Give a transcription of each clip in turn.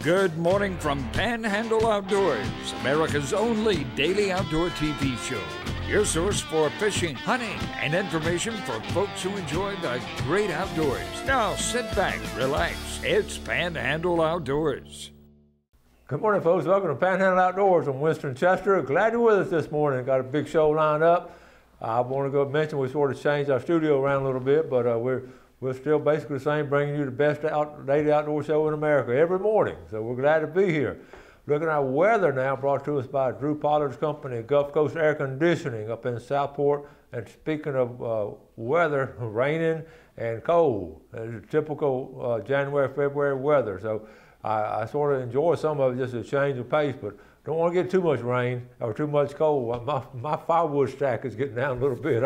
Good morning from Panhandle Outdoors, America's only daily outdoor TV show. Your source for fishing, hunting, and information for folks who enjoy the great outdoors. Now sit back, relax. It's Panhandle Outdoors. Good morning, folks. Welcome to Panhandle Outdoors. I'm Winston Chester. Glad you're with us this morning. Got a big show lined up. I want to go mention we sort of changed our studio around a little bit, but we're still basically the same, bringing you the best daily outdoor show in America every morning. So we're glad to be here. Looking at our weather now, brought to us by Drew Pollard's company, Gulf Coast Air Conditioning up in Southport. And speaking of weather, raining and cold, typical January, February weather. So I sort of enjoy some of it, just a change of pace, but don't want to get too much rain or too much cold. My firewood stack is getting down a little bit.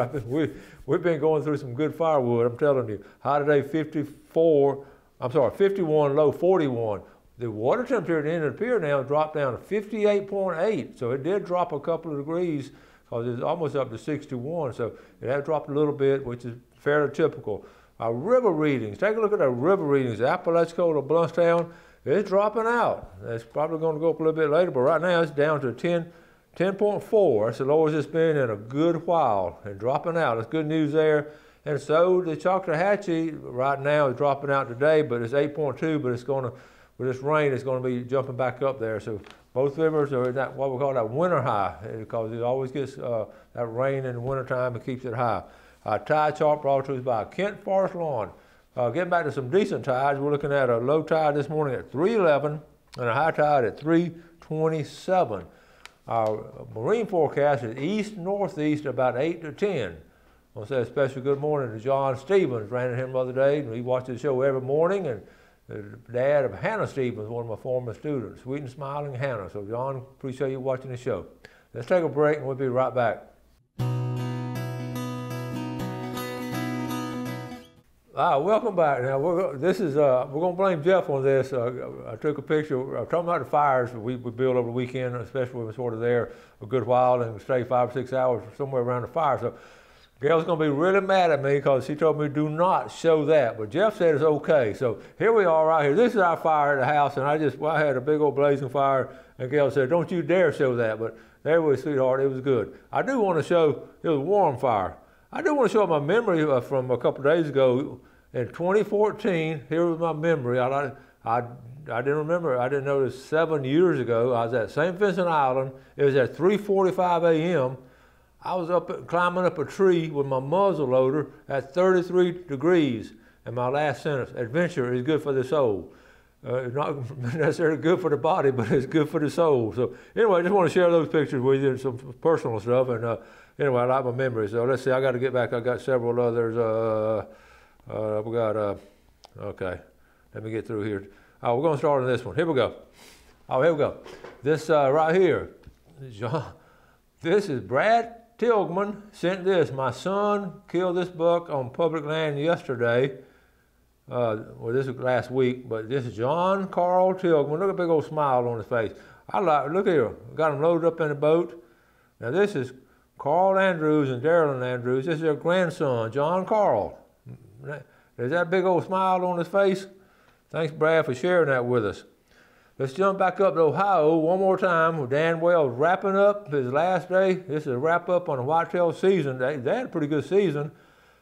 We've been going through some good firewood, I'm telling you. High today, 51, low 41. The water temperature at the end of the pier now dropped down to 58.8. So it did drop a couple of degrees because it's almost up to 61. So it has dropped a little bit, which is fairly typical. Our river readings, take a look at our river readings. Apalachicola to Bluntstown, it's dropping out. It's probably going to go up a little bit later, but right now it's down to 10.4. That's the lowest it's been in a good while and dropping out. It's good news there. And so the Choctawhatchee right now is dropping out today, but it's 8.2, but it's going to, with this rain, it's going to be jumping back up there. So both rivers are in that, what we call that winter high, because it always gets that rain in the wintertime and keeps it high. Our tide chart brought to us by Kent Forest Lawn. Getting back to some decent tides, we're looking at a low tide this morning at 311 and a high tide at 327. Our marine forecast is east-northeast about 8 to 10. I want to say a special good morning to John Stevens. Ran into him the other day, and he watches the show every morning. And the dad of Hannah Stevens, one of my former students, sweet and smiling Hannah. So John, appreciate you watching the show. Let's take a break, and we'll be right back. Welcome back. Now we're going to blame Jeff on this. I took a picture. I'm talking about the fires we built over the weekend, especially when we were sort of there a good while and stayed 5 or 6 hours somewhere around the fire. So Gail's going to be really mad at me because she told me do not show that. But Jeff said it's okay. So here we are right here. This is our fire at the house, and I had a big old blazing fire, and Gail said, don't you dare show that. But there we, sweetheart, it was good. I do want to show, it was a warm fire. I do want to show my memory from a couple of days ago. In 2014, here was my memory. I didn't remember. I didn't know this 7 years ago. I was at St. Vincent Island. It was at 3:45 a.m. I was climbing up a tree with my muzzle loader at 33 degrees. And my last sentence: adventure is good for the soul. Not necessarily good for the body, but it's good for the soul. So anyway, I just want to share those pictures with you, some personal stuff. And anyway, I like my memories. So let's see. I got to get back. I got several others. Okay, let me get through here. Oh, we're going to start on this one. Here we go. Oh, here we go. This right here, this is Brad Tilghman sent this. My son killed this buck on public land yesterday. Well, this was last week, but this is John Carl Tilghman. Look at a big old smile on his face. Look here. Got him loaded up in the boat. Now this is Carl Andrews and Darylyn Andrews. This is their grandson, John Carl. There's that big old smile on his face. Thanks, Brad, for sharing that with us. Let's jump back up to Ohio one more time with Dan Wells wrapping up his last day. This is a wrap up on the whitetail season. They had a pretty good season.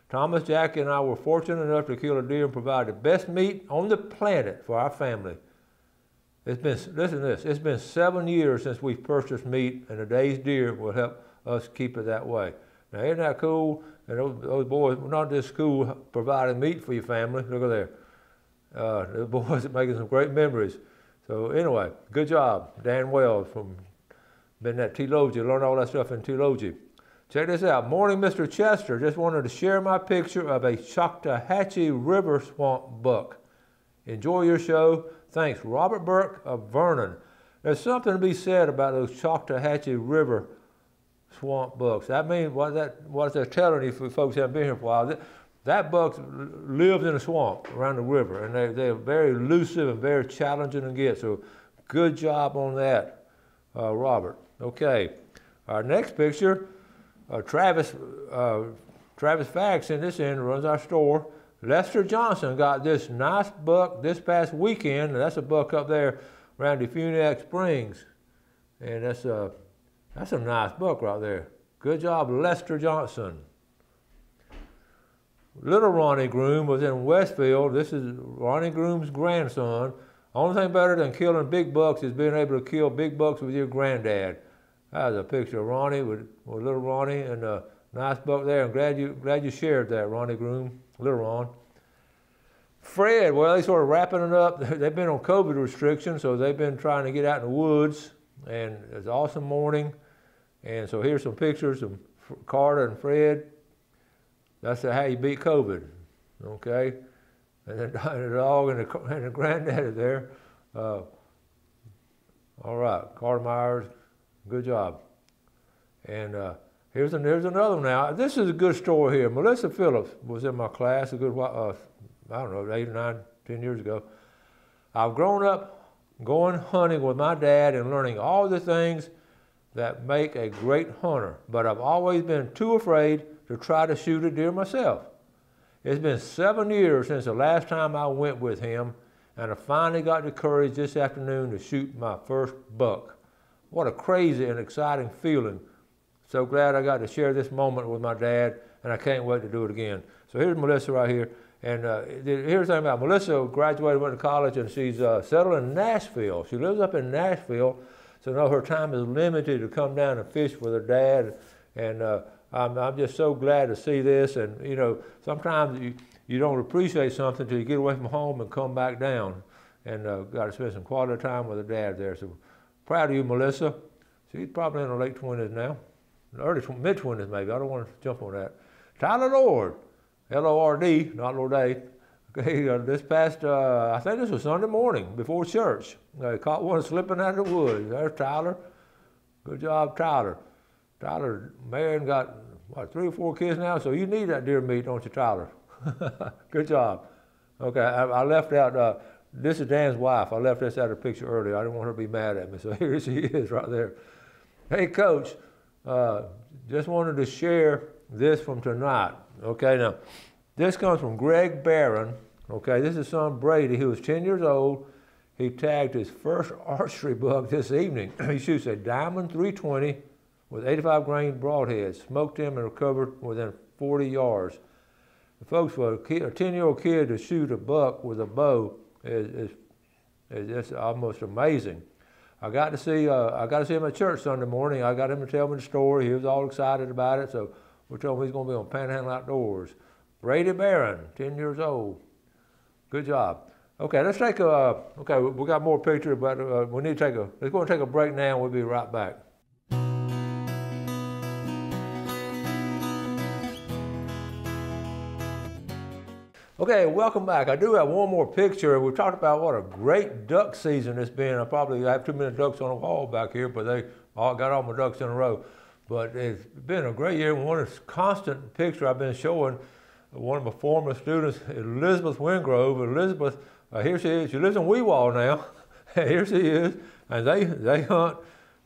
Thomas, Jackie, and I were fortunate enough to kill a deer and provide the best meat on the planet for our family. Listen to this, it's been 7 years since we've purchased meat, and today's deer will help us keep it that way. Now, isn't that cool? And those boys were not just cool providing meat for your family. Look at there. The boys are making some great memories. So anyway, good job, Dan Wells from been at Teology. Learned all that stuff in Teology. Check this out. Morning, Mr. Chester. Just wanted to share my picture of a Choctawhatchee River swamp buck. Enjoy your show. Thanks, Robert Burke of Vernon. There's something to be said about those Choctawhatchee River swamp bucks. I mean, what they're telling you for folks who haven't been here for a while, that buck lives in a swamp around the river, and they're very elusive and very challenging to get. So good job on that, Robert. Okay, our next picture, Travis Fagg sent this in, runs our store. Lester Johnson got this nice buck this past weekend, and that's a buck up there around Defuniak Springs. And that's a nice buck right there. Good job, Lester Johnson. Little Ronnie Groom was in Westfield. This is Ronnie Groom's grandson. Only thing better than killing big bucks is being able to kill big bucks with your granddad. That was a picture of Ronnie with little Ronnie, and a nice buck there. I'm glad you shared that, Ronnie Groom, little Ron. Fred, well, they sort of wrapping it up. They've been on COVID restrictions, so they've been trying to get out in the woods, and it's an awesome morning. And so here's some pictures of Carter and Fred. That's how you beat COVID, okay? And then the dog and the granddaddy there. All right, Carter Myers, good job. And here's another one now. This is a good story here. Melissa Phillips was in my class a good while, I don't know, 8 or 9, 10 years ago. I've grown up going hunting with my dad and learning all the things that make a great hunter, but I've always been too afraid to try to shoot a deer myself. It's been 7 years since the last time I went with him, and I finally got the courage this afternoon to shoot my first buck. What a crazy and exciting feeling. So glad I got to share this moment with my dad, and I can't wait to do it again. So here's Melissa right here. And here's the thing about Melissa, graduated, went to college, and she's settled in Nashville. She lives up in Nashville, so now her time is limited to come down and fish with her dad. And I'm just so glad to see this. And you know, sometimes you don't appreciate something until you get away from home and come back down. And got to spend some quality time with her dad there. So proud of you, Melissa. She's probably in her late 20s now, mid-20s maybe. I don't want to jump on that. Tyler Lord, L-O-R-D, not Lord A. Okay, this past, I think this was Sunday morning before church. I caught one slipping out of the woods. There's Tyler. Good job, Tyler. Tyler married and got, what, 3 or 4 kids now? So you need that deer meat, don't you, Tyler? Good job. Okay, I left out, this is Dan's wife. I left this out of the picture earlier. I didn't want her to be mad at me. So here she is right there. Hey, Coach, just wanted to share this from tonight. Okay, now, this comes from Greg Barron. Okay, this is son Brady, who was 10 years old. He tagged his first archery buck this evening. He shoots a Diamond 320 with 85 grain broadhead, smoked him and recovered within 40 yards. Folks, for a 10-year-old kid to shoot a buck with a bow is just almost amazing. I got to see him at church Sunday morning. I got him to tell me the story. He was all excited about it, so we told him he's going to be on Panhandle Outdoors. Brady Barron, 10 years old. Good job. Okay, let's take a, okay, we got more pictures, but we need to let's go and take a break now, and we'll be right back. Okay, welcome back. I do have one more picture. We talked about what a great duck season it's been. I have too many ducks on the wall back here, but they all got all my ducks in a row. But it's been a great year. One constant picture I've been showing, one of my former students, Elizabeth Wingrove. Elizabeth, here she is. She lives in Weewall now. Here she is, and they hunt.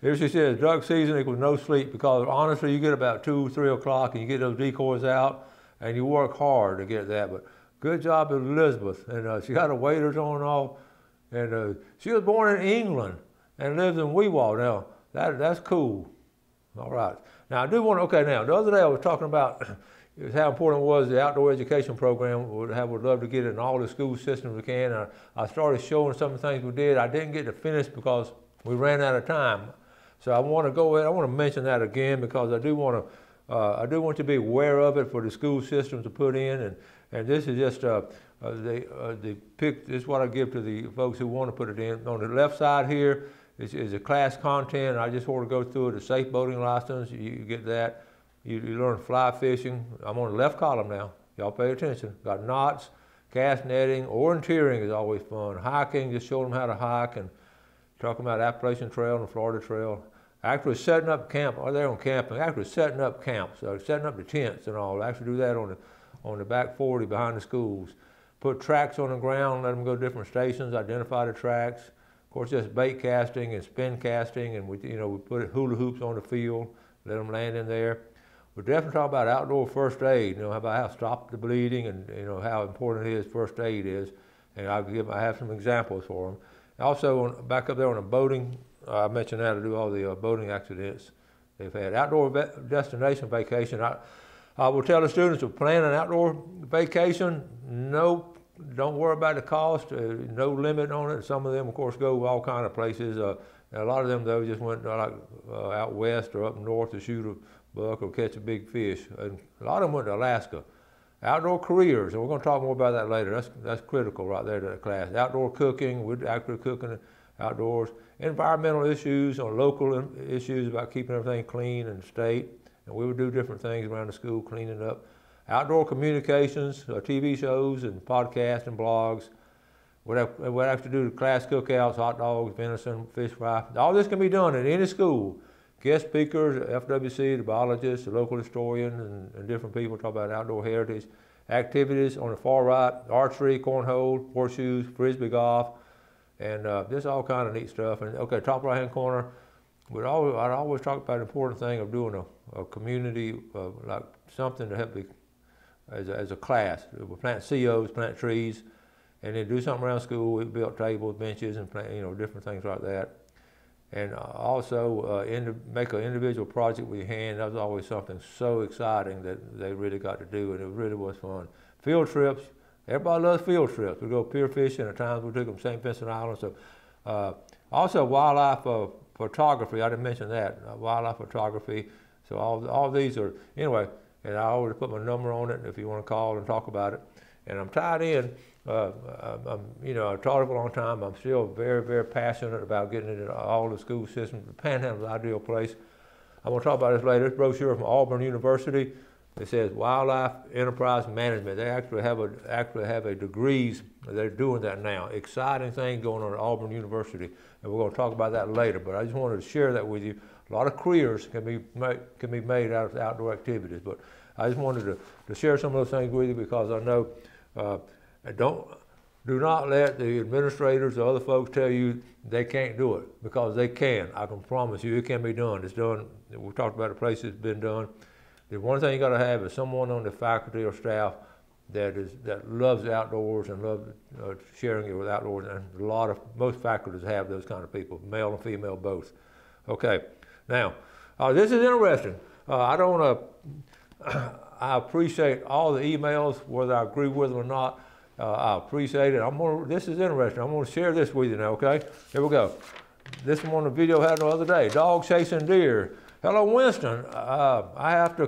Here she says, duck season equals no sleep, because honestly, you get about 2, 3 o'clock, and you get those decoys out, and you work hard to get that. But good job, Elizabeth. And she got her waders on and all. And she was born in England and lives in Weewall now. That's cool. All right. Now, I do want to, okay, now, the other day I was talking about how important it was the outdoor education program. Would love to get it in all the school systems we can. I started showing some of the things we did. I didn't get to finish because we ran out of time. So I want to go ahead, I want to mention that again, because I do want you to be aware of it for the school systems to put in. And this is just this is what I give to the folks who want to put it in. On the left side here is the class content. I just want to go through it. The safe boating license, you get that. You learn fly fishing. I'm on the left column now. Y'all pay attention. Got knots, cast netting, orienteering is always fun. Hiking, just show them how to hike, and talking about Appalachian Trail and the Florida Trail. Actually setting up camp, or they're on camping, actually setting up camps, setting up the tents and all. Actually do that on the back 40 behind the schools. Put tracks on the ground, let them go to different stations, identify the tracks. Of course, just bait casting and spin casting, and we put hula hoops on the field, let them land in there. We definitely talk about outdoor first aid, about how to stop the bleeding, and how important it is, first aid is. And I have some examples for them. Also, back up there on the boating, I mentioned that to do all the boating accidents they've had. Outdoor destination vacation. I will tell the students to plan an outdoor vacation. No, don't worry about the cost. No limit on it. Some of them, of course, go all kind of places. A lot of them, though, just went out west or up north to shoot a buck or catch a big fish. And a lot of them went to Alaska. Outdoor careers, and we're going to talk more about that later. That's critical right there to the class. Outdoor cooking, we're actually cooking outdoors. Environmental issues or local issues about keeping everything clean and state. And we would do different things around the school, cleaning up. Outdoor communications, TV shows and podcasts and blogs. We'd have to do the class cookouts, hot dogs, venison, fish fry. All this can be done at any school. Guest speakers, FWC, the biologists, the local historians, and different people talk about outdoor heritage. Activities on the far right, archery, cornhole, horseshoes, frisbee golf, and just all kind of neat stuff. And okay, top right-hand corner, I'd always talk about the important thing of doing a community, like something to help as a class. We plant COs, plant trees, and then do something around school. We built tables, benches, and plant, different things like that. And also make an individual project with your hand. That was always something so exciting that they really got to do, and it really was fun. Field trips. Everybody loves field trips. We go pier fishing. At times we took them to St. Vincent Island. So also wildlife photography. I didn't mention that. Wildlife photography. So all these are, anyway, and I always put my number on it if you want to call and talk about it. And I'm tied in. I've taught it for a long time. I'm still very, very passionate about getting it into all the school systems. The Panhandle is the ideal place. I'm going to talk about this later. This brochure from Auburn University. It says Wildlife Enterprise Management. They actually have a degrees. They're doing that now. Exciting thing going on at Auburn University, and we're going to talk about that later. But I just wanted to share that with you. A lot of careers can be made out of outdoor activities. But I just wanted to share some of those things with you because I know. Do not let the administrators or other folks tell you they can't do it, because they can. I can promise you it can be done. It's done. We've talked about the places it's been done. The one thing you got to have is someone on the faculty or staff that loves outdoors and loves sharing it with outdoors. And most faculties have those kind of people, male and female both. Okay, now this is interesting. I appreciate all the emails, whether I agree with them or not. I appreciate it. This is interesting. I'm going to share this with you now, okay? Here we go. This one, the video I had the other day, dog chasing deer. Hello, Winston. I have to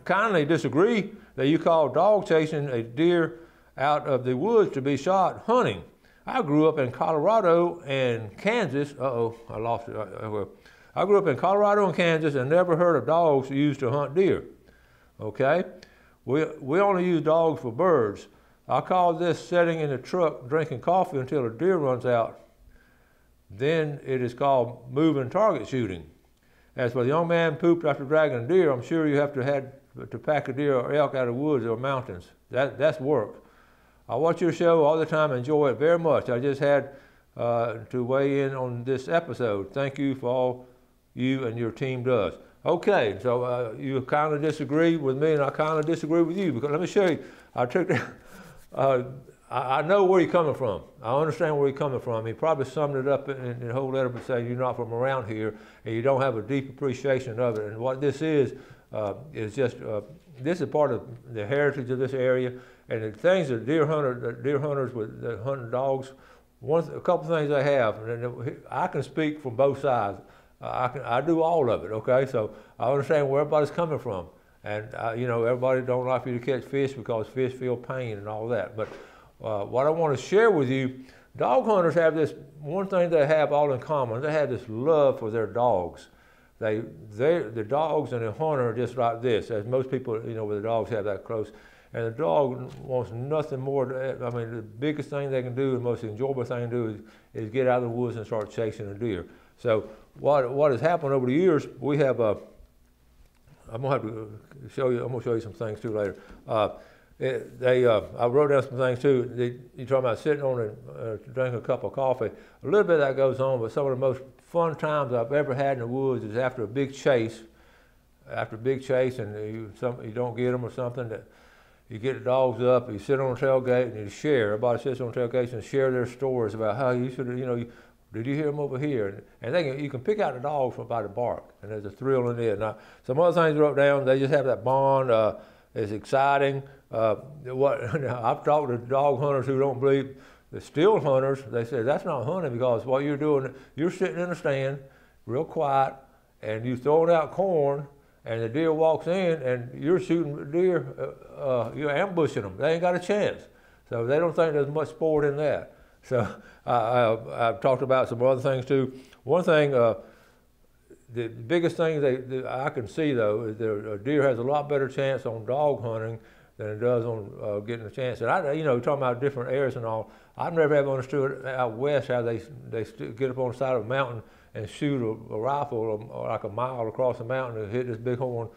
kindly disagree that you call dog chasing a deer out of the woods to be shot hunting. I grew up in Colorado and Kansas. I lost it. I grew up in Colorado and Kansas and never heard of dogs used to hunt deer. Okay? We only use dogs for birds. I call this sitting in the truck drinking coffee until a deer runs out. Then it is called moving target shooting. As for the young man pooped after dragging a deer, I'm sure you have to pack a deer or elk out of the woods or mountains. That's work. I watch your show all the time and enjoy it very much. I just had to weigh in on this episode. Thank you for all you and your team does. Okay, so you kind of disagree with me, and I kind of disagree with you, because let me show you. I know where you're coming from. I understand where you're coming from. He probably summed it up in the whole letter by saying you're not from around here and you don't have a deep appreciation of it. And what this is just this is part of the heritage of this area, and the things that deer hunters that hunt dogs. A couple things they have, and I can speak from both sides. I do all of it. Okay, so I understand where everybody's coming from. And, everybody don't like you to catch fish because fish feel pain and all that. But what I want to share with you, dog hunters have this one thing they have all in common. They have this love for their dogs. The dogs and the hunter are just like this, as most people, with the dogs have that close. And the dog wants nothing more. The biggest thing they can do, the most enjoyable thing to do is get out of the woods and start chasing a deer. So what has happened over the years, we have I'm gonna show you some things too later. I wrote down some things too. You're talking about sitting on drinking a cup of coffee. A little bit of that goes on, but some of the most fun times I've ever had in the woods is after a big chase. After a big chase, and you don't get them or something, that you get the dogs up, you sit on the tailgate and you share. Everybody sits on the tailgate and share their stories about how you should, Did you hear them over here? And you can pick out the dogs by the bark, and there's a thrill in it. Now, some other things wrote down, they just have that bond. It's exciting. I've talked to dog hunters who don't believe the still hunters. They say that's not hunting because what you're doing, you're sitting in a stand, real quiet, and you're throwing out corn, and the deer walks in, and you're shooting the deer, you're ambushing them. They ain't got a chance. So they don't think there's much sport in that. So I've talked about some other things too. One thing, the biggest thing that I can see though is a deer has a lot better chance on dog hunting than it does on getting a chance. And talking about different areas and all, I've never ever understood out west how they get up on the side of a mountain and shoot a rifle like a mile across the mountain to hit this bighorn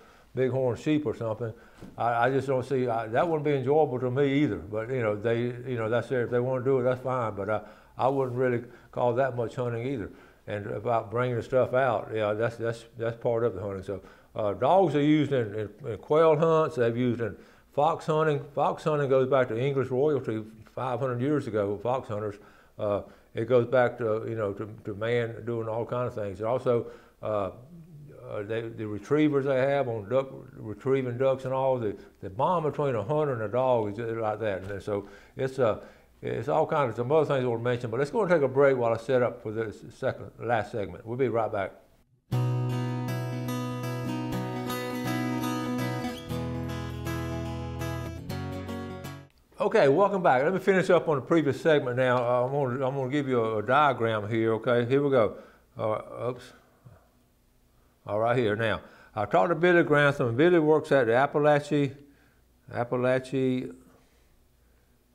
sheep or something. I just don't see, that wouldn't be enjoyable to me either. But that's there. If they want to do it, that's fine. But I wouldn't really call that much hunting either. And about bringing the stuff out, that's part of the hunting. So dogs are used in quail hunts. They've used in fox hunting. Fox hunting goes back to English royalty 500 years ago. Fox hunters. It goes back to to man doing all kinds of things. And also the retrievers they have on retrieving ducks and all. The bond between a hunter and a dog is like that. And so it's all kinds of some other things I want to mention. But let's go and take a break while I set up for this last segment. We'll be right back. Okay, welcome back. Let me finish up on the previous segment now. I'm going to give you a diagram here, okay? Here we go. Oops. All right, here. Now, I talked to Billy Grantham. Billy works at the Appalachia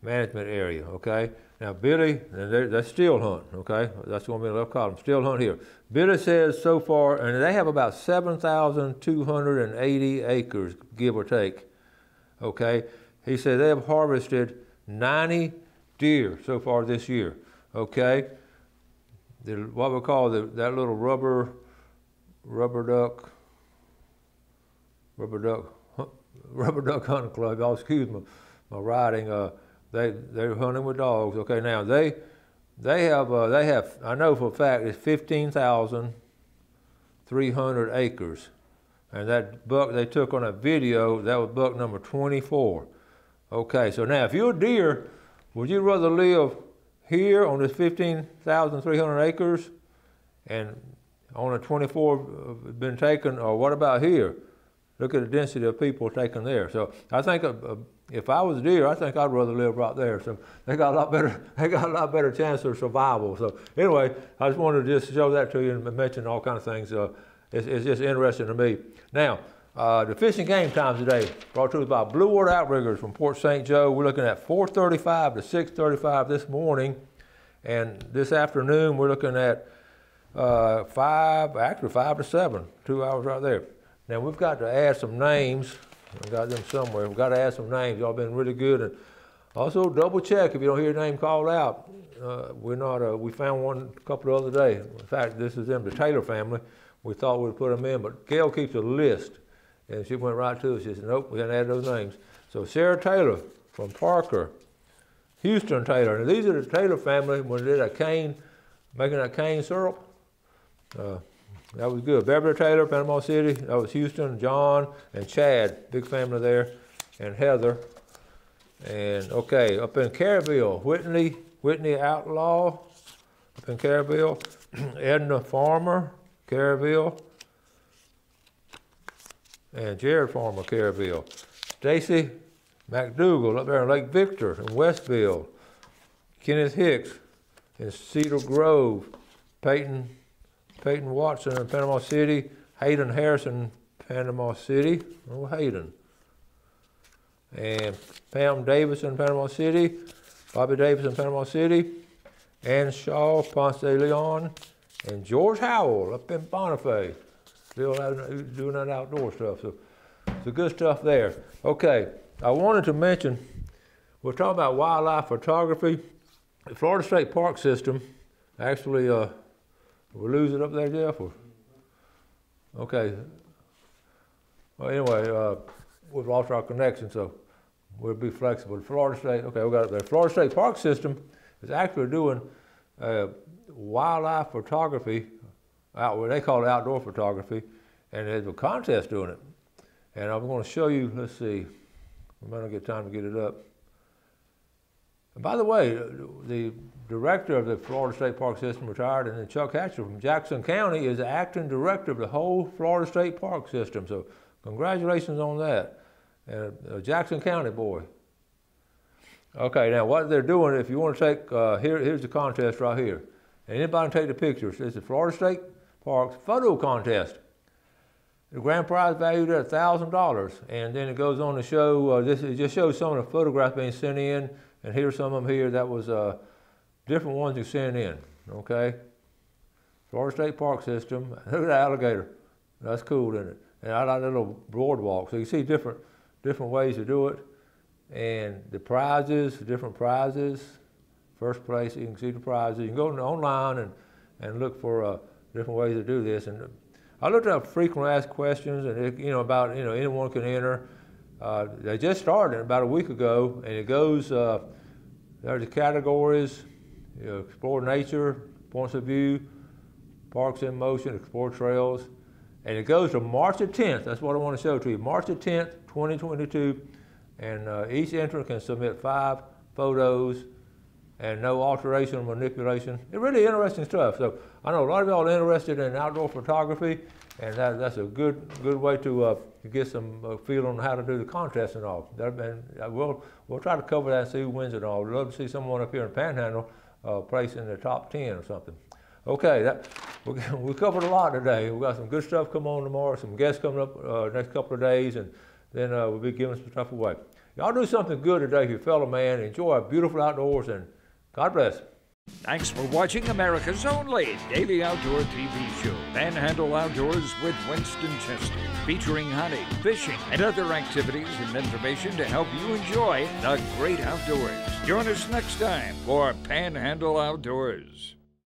Management Area, okay? Now, Billy, that's still hunt, okay? That's going to be a left column, still hunt here. Billy says so far, and they have about 7,280 acres, give or take, okay? He said they have harvested 90 deer so far this year, okay? What we call that little rubber duck hunting club. Y'all excuse my writing. They're hunting with dogs. Okay, now they have I know for a fact it's 15,300 acres, and that buck they took on that video, that was buck number 24. Okay, so now if you're a deer, would you rather live here on this 15,300 acres and on a 24 been taken, or what about here? Look at the density of people taken there. So I think if I was a deer, I think I'd rather live right there. So they got a lot better chance of survival. So anyway, I just wanted to just show that to you and mention all kinds of things. It's just interesting to me. Now, the fishing game times today, brought to us by Blue Water Outriggers from Port St. Joe. We're looking at 4:35 to 6:35 this morning, and this afternoon we're looking at 5 to 7, 2 hours right there. Now we've got to add some names. I've got them somewhere. We've got to add some names. Y'all been really good, and also double check if you don't hear your name called out. We found one a couple of other days. In fact, this is them, the Taylor family. We thought we'd put them in, but Gail keeps a list. And she went right to us. She said, nope, we hadn't added those names. So Sarah Taylor from Parker, Houston Taylor. And these are the Taylor family when they did making that cane syrup. That was good. Beverly Taylor, Panama City. That was Houston, John, and Chad. Big family there. And Heather. And okay, up in Caryville, Whitney Outlaw, up in Caryville. Edna Farmer, Caryville. And Jared Farmer, Caryville. Stacy McDougal up there in Lake Victor in Westville. Kenneth Hicks in Cedar Grove. Peyton Watson in Panama City. Hayden Harrison, Panama City. Oh, Hayden. And Pam Davis in Panama City. Bobby Davis in Panama City. Ann Shaw, Ponce de Leon. And George Howell up in Bonifay. Still doing that outdoor stuff, so good stuff there. Okay, I wanted to mention, we're talking about wildlife photography. The Florida State Park System, actually, we lose it up there, Jeff? Or? Okay. Well, anyway, we've lost our connection, so we'll be flexible. Florida State, okay, we got it there. Florida State Park System is actually doing wildlife photography, they call it outdoor photography, and there's a contest doing it. And I'm going to show you, let's see, I might not get time to get it up. And by the way, the director of the Florida State Park System retired, and then Chuck Hatcher from Jackson County is the acting director of the whole Florida State Park System. So congratulations on that. And a Jackson County boy. Okay, now what they're doing, if you want to take, here's the contest right here. And anybody can take the pictures. It's the Florida State Parks Photo Contest. The grand prize valued at $1,000. And then it goes on to show, it just shows some of the photographs being sent in. And here's some of them here. That was different ones you sent in, okay? Florida State Park System. Look at the alligator. That's cool, isn't it? And I like that little boardwalk. So you see different ways to do it. And the prizes, different prizes. First place, you can see the prizes. You can go online and look for different ways to do this. And I looked up frequently asked questions, and about anyone can enter. They just started about a week ago, and it goes. There's the categories: explore nature, points of view, parks in motion, explore trails, and it goes to March the 10th. That's what I want to show to you. March the 10th, 2022, and each entrant can submit 5 photos. And no alteration or manipulation. It's really interesting stuff. So I know a lot of y'all are interested in outdoor photography, and that's a good way to get some feel on how to do the contest and all. And we'll try to cover that and see who wins it all. We'd love to see someone up here in Panhandle place in the top 10 or something. Okay, we covered a lot today. We've got some good stuff coming on tomorrow, some guests coming up next couple of days, and then we'll be giving some stuff away. Y'all do something good today for your fellow man. Enjoy beautiful outdoors, and God bless. Thanks for watching America's only daily outdoor TV show, Panhandle Outdoors with Winston Chester, featuring hunting, fishing, and other activities and information to help you enjoy the great outdoors. Join us next time for Panhandle Outdoors.